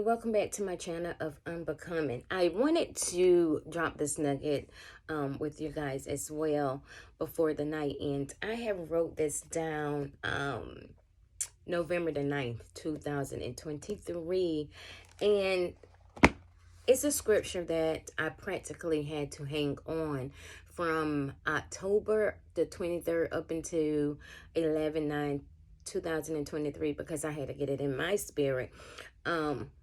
welcome back to my channel of Unbecoming. I wanted to drop this nugget with you guys as well before the night ends. I have wrote this down November the 9th, 2023, and it's a scripture that I practically had to hang on from October the 23rd up until 11/9/2023 because I had to get it in my spirit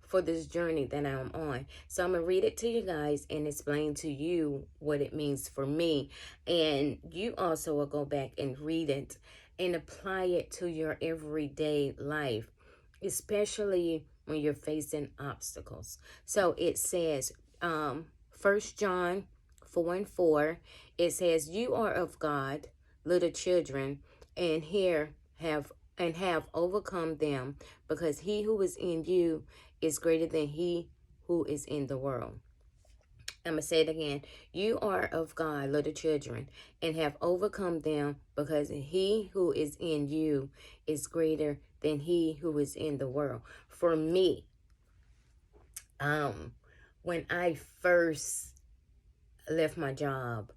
for this journey that I'm on. So I'm going to read it to you guys and explain to you what it means for me. And you also will go back and read it and apply it to your everyday life, especially when you're facing obstacles. So it says, 1 John 4:4, it says, "You are of God, little children, and have overcome them, because he who is in you is greater than he who is in the world." I'm going to say it again. "You are of God, little children, and have overcome them, because he who is in you is greater than he who is in the world." For me, when I first left my job,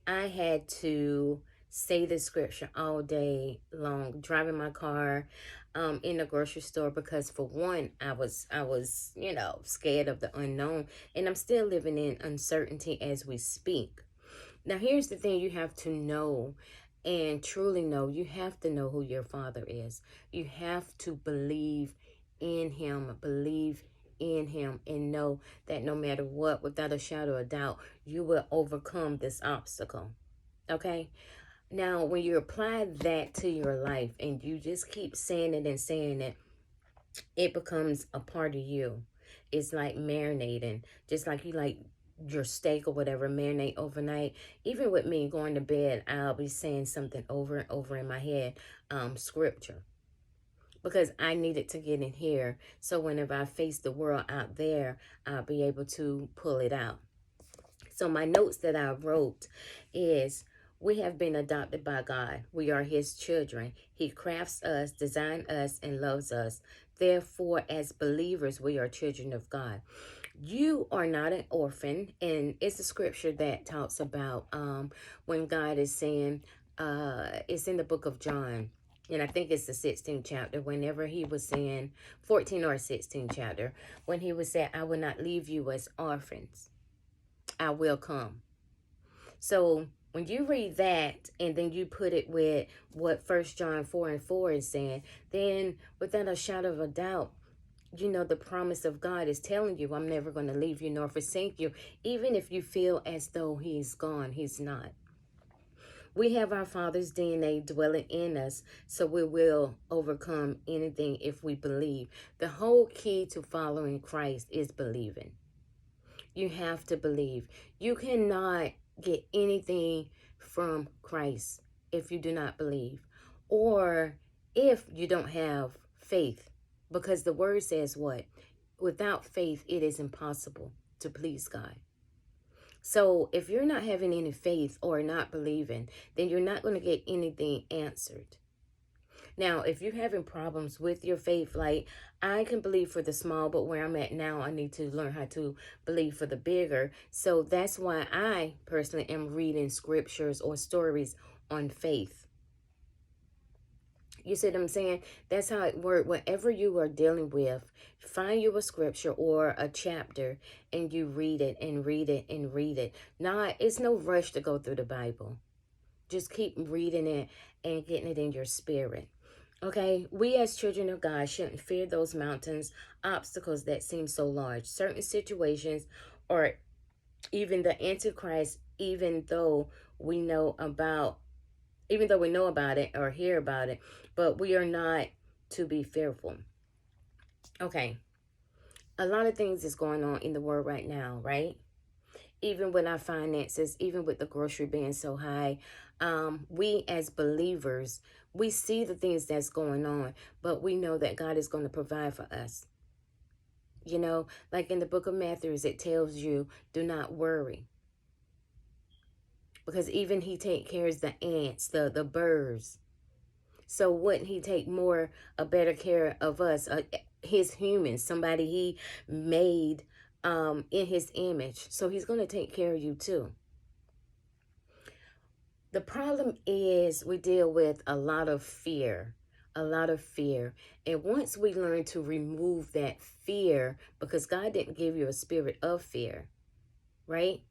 I had to say the scripture all day long, driving my car in the grocery store, because for one, I was scared of the unknown, and I'm still living in uncertainty as we speak. Now, here's the thing: you have to know and truly know. You have to know who your Father is. You have to believe in him, and know that no matter what, without a shadow of doubt, you will overcome this obstacle. Okay? Now, when you apply that to your life and you just keep saying it and saying it, it becomes a part of you. It's like marinating, just like you like your steak or whatever, marinate overnight. Even with me going to bed, I'll be saying something over and over in my head, scripture, because I needed to get in here. So whenever I face the world out there, I'll be able to pull it out. So my notes that I wrote is, we have been adopted by God. We are his children. He crafts us, designs us, and loves us. Therefore, as believers, we are children of God. You are not an orphan. And it's a scripture that talks about when God is saying, it's in the book of John, and I think it's the 16th chapter, whenever he was saying, 14 or 16th chapter, when he was saying, "I will not leave you as orphans. I will come." So when you read that and then you put it with what 1 John 4:4 is saying, then without a shadow of a doubt, the promise of God is telling you, I'm never going to leave you nor forsake you. Even if you feel as though he's gone, he's not. We have our Father's DNA dwelling in us, so we will overcome anything if we believe. The whole key to following Christ is believing. You have to believe. You cannot get anything from Christ if you do not believe, or if you don't have faith, because the word says what? Without faith, it is impossible to please God. So if you're not having any faith or not believing, then you're not going to get anything answered. Now, if you're having problems with your faith, like I can believe for the small, but where I'm at now, I need to learn how to believe for the bigger. So that's why I personally am reading scriptures or stories on faith. You see what I'm saying? That's how it works. Whatever you are dealing with, find you a scripture or a chapter and you read it and read it and read it. It's no rush to go through the Bible. Just keep reading it and getting it in your spirit. Okay, we as children of God shouldn't fear those mountains, obstacles that seem so large, certain situations, or even the Antichrist, even though we know about it or hear about it, but we are not to be fearful. Okay, a lot of things is going on in the world right now, right? Even with our finances, even with the grocery being so high, we as believers, we see the things that's going on, but we know that God is going to provide for us. Like in the book of Matthew, it tells you, do not worry. Because even he take care of the ants, the birds. So wouldn't he take a better care of us, his human, somebody he made in his image. So he's going to take care of you too. The problem is we deal with a lot of fear, a lot of fear. And once we learn to remove that fear, because God didn't give you a spirit of fear, right?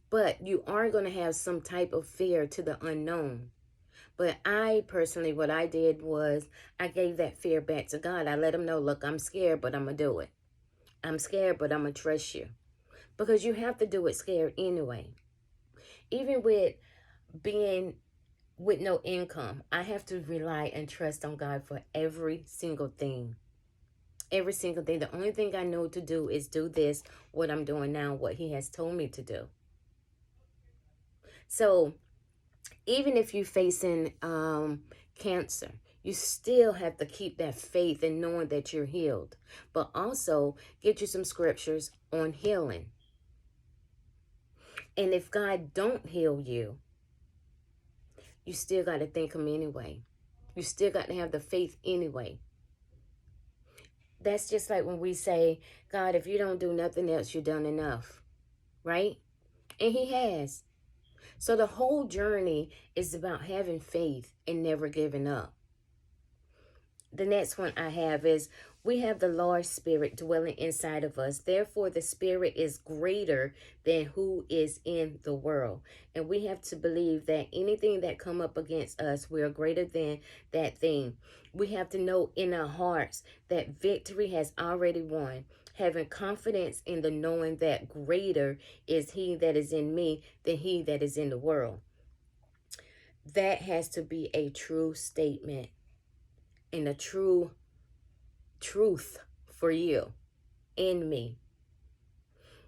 But you are going to have some type of fear to the unknown. But I personally, what I did was I gave that fear back to God. I let him know, look, I'm scared, but I'm going to do it. I'm scared, but I'm going to trust you. Because you have to do it scared anyway. Even with being with no income, I have to rely and trust on God for every single thing. Every single thing. The only thing I know to do is do this, what I'm doing now, what he has told me to do. So even if you're facing cancer, you still have to keep that faith and knowing that you're healed. But also get you some scriptures on healing. And if God don't heal you, you still got to thank him anyway. You still got to have the faith anyway. That's just like when we say, God, if you don't do nothing else, you've done enough. Right? And he has. So the whole journey is about having faith and never giving up. The next one I have is, we have the Lord's Spirit dwelling inside of us. Therefore, the Spirit is greater than who is in the world. And we have to believe that anything that come up against us, we are greater than that thing. We have to know in our hearts that victory has already won. Having confidence in the knowing that greater is he that is in me than he that is in the world. That has to be a true statement and a true truth for you in me.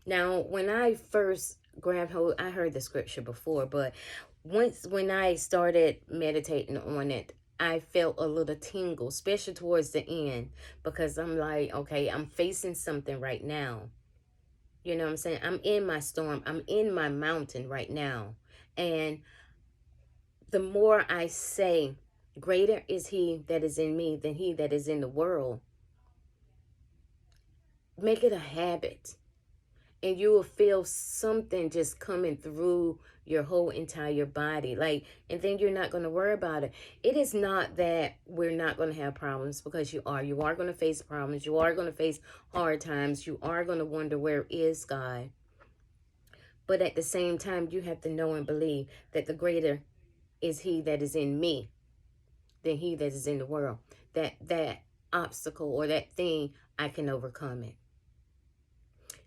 Now, when I first grabbed hold, I heard the scripture before, but when I started meditating on it, I felt a little tingle, especially towards the end, because I'm like, okay, I'm facing something right now. You know what I'm saying? I'm in my storm. I'm in my mountain right now. And the more I say, greater is he that is in me than he that is in the world, make it a habit. And you will feel something just coming through your whole entire body. And then you're not going to worry about it. It is not that we're not going to have problems, because you are. You are going to face problems. You are going to face hard times. You are going to wonder, where is God? But at the same time, you have to know and believe that the greater is he that is in me than he that is in the world. That obstacle or that thing, I can overcome it.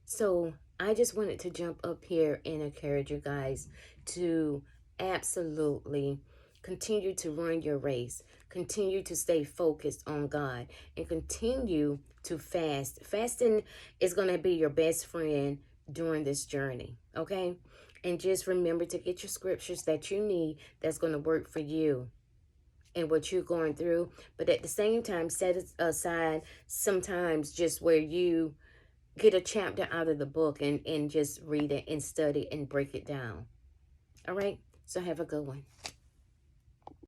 So I just wanted to jump up here and encourage you guys to absolutely continue to run your race. Continue to stay focused on God and continue to fast. Fasting is going to be your best friend during this journey, okay? And just remember to get your scriptures that you need that's going to work for you and what you're going through. But at the same time, set aside sometimes just where you get a chapter out of the book and just read it and study and break it down. All right? So have a good one.